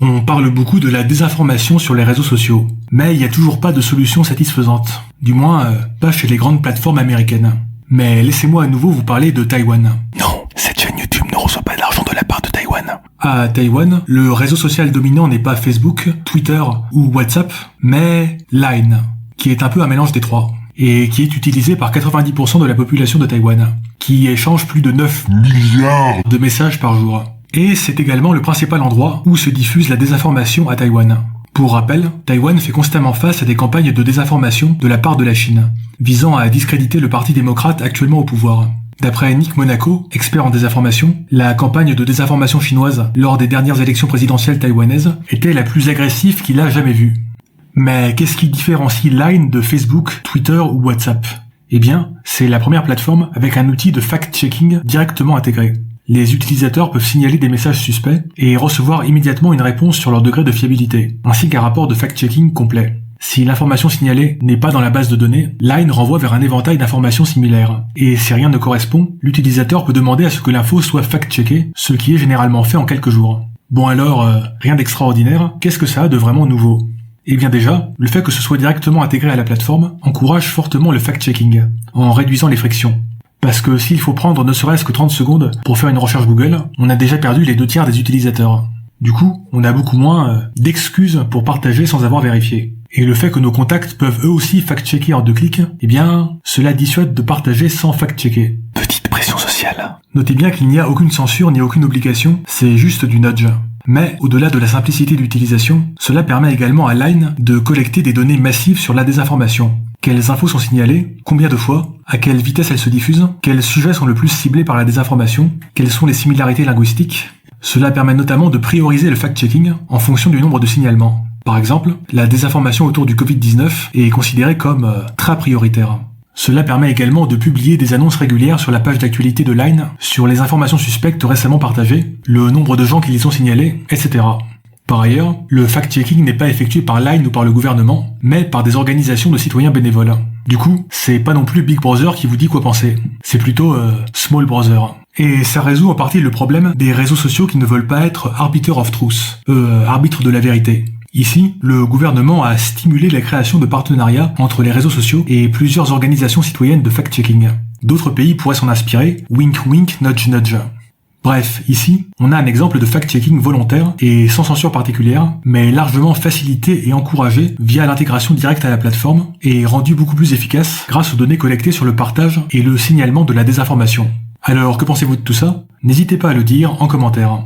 On parle beaucoup de la désinformation sur les réseaux sociaux, mais il n'y a toujours pas de solution satisfaisante. Du moins, pas chez les grandes plateformes américaines. Mais laissez-moi à nouveau vous parler de Taïwan. Non, cette chaîne YouTube ne reçoit pas d'argent de la part de Taïwan. À Taïwan, le réseau social dominant n'est pas Facebook, Twitter ou WhatsApp, mais Line, qui est un peu un mélange des trois, et qui est utilisé par 90% de la population de Taïwan, qui échange plus de 9 milliards de messages par jour. Et c'est également le principal endroit où se diffuse la désinformation à Taïwan. Pour rappel, Taïwan fait constamment face à des campagnes de désinformation de la part de la Chine, visant à discréditer le parti démocrate actuellement au pouvoir. D'après Nick Monaco, expert en désinformation, la campagne de désinformation chinoise lors des dernières élections présidentielles taïwanaises était la plus agressive qu'il a jamais vue. Mais qu'est-ce qui différencie Line de Facebook, Twitter ou WhatsApp ? Eh bien, c'est la première plateforme avec un outil de fact-checking directement intégré. Les utilisateurs peuvent signaler des messages suspects et recevoir immédiatement une réponse sur leur degré de fiabilité, ainsi qu'un rapport de fact-checking complet. Si l'information signalée n'est pas dans la base de données, Line renvoie vers un éventail d'informations similaires. Et si rien ne correspond, l'utilisateur peut demander à ce que l'info soit fact-checkée, ce qui est généralement fait en quelques jours. Bon alors, rien d'extraordinaire, qu'est-ce que ça a de vraiment nouveau ? Eh bien déjà, le fait que ce soit directement intégré à la plateforme encourage fortement le fact-checking, en réduisant les frictions. Parce que s'il faut prendre ne serait-ce que 30 secondes pour faire une recherche Google, on a déjà perdu les 2/3 des utilisateurs. Du coup, on a beaucoup moins d'excuses pour partager sans avoir vérifié. Et le fait que nos contacts peuvent eux aussi fact-checker en 2 clics, eh bien, cela dissuade de partager sans fact-checker. Petite pression sociale. Notez bien qu'il n'y a aucune censure ni aucune obligation, c'est juste du nudge. Mais, au-delà de la simplicité d'utilisation, cela permet également à Line de collecter des données massives sur la désinformation. Quelles infos sont signalées, combien de fois, à quelle vitesse elles se diffusent, quels sujets sont le plus ciblés par la désinformation, quelles sont les similarités linguistiques. Cela permet notamment de prioriser le fact-checking en fonction du nombre de signalements. Par exemple, la désinformation autour du Covid-19 est considérée comme très prioritaire. Cela permet également de publier des annonces régulières sur la page d'actualité de Line sur les informations suspectes récemment partagées, le nombre de gens qui les ont signalées, etc. Par ailleurs, le fact-checking n'est pas effectué par Line ou par le gouvernement, mais par des organisations de citoyens bénévoles. Du coup, c'est pas non plus Big Brother qui vous dit quoi penser, c'est plutôt Small Brother. Et ça résout en partie le problème des réseaux sociaux qui ne veulent pas être arbiter of truth, arbitre de la vérité. Ici, le gouvernement a stimulé la création de partenariats entre les réseaux sociaux et plusieurs organisations citoyennes de fact-checking. D'autres pays pourraient s'en inspirer, wink wink, nudge nudge. Bref, ici, on a un exemple de fact-checking volontaire et sans censure particulière, mais largement facilité et encouragé via l'intégration directe à la plateforme et rendu beaucoup plus efficace grâce aux données collectées sur le partage et le signalement de la désinformation. Alors, que pensez-vous de tout ça ? N'hésitez pas à le dire en commentaire.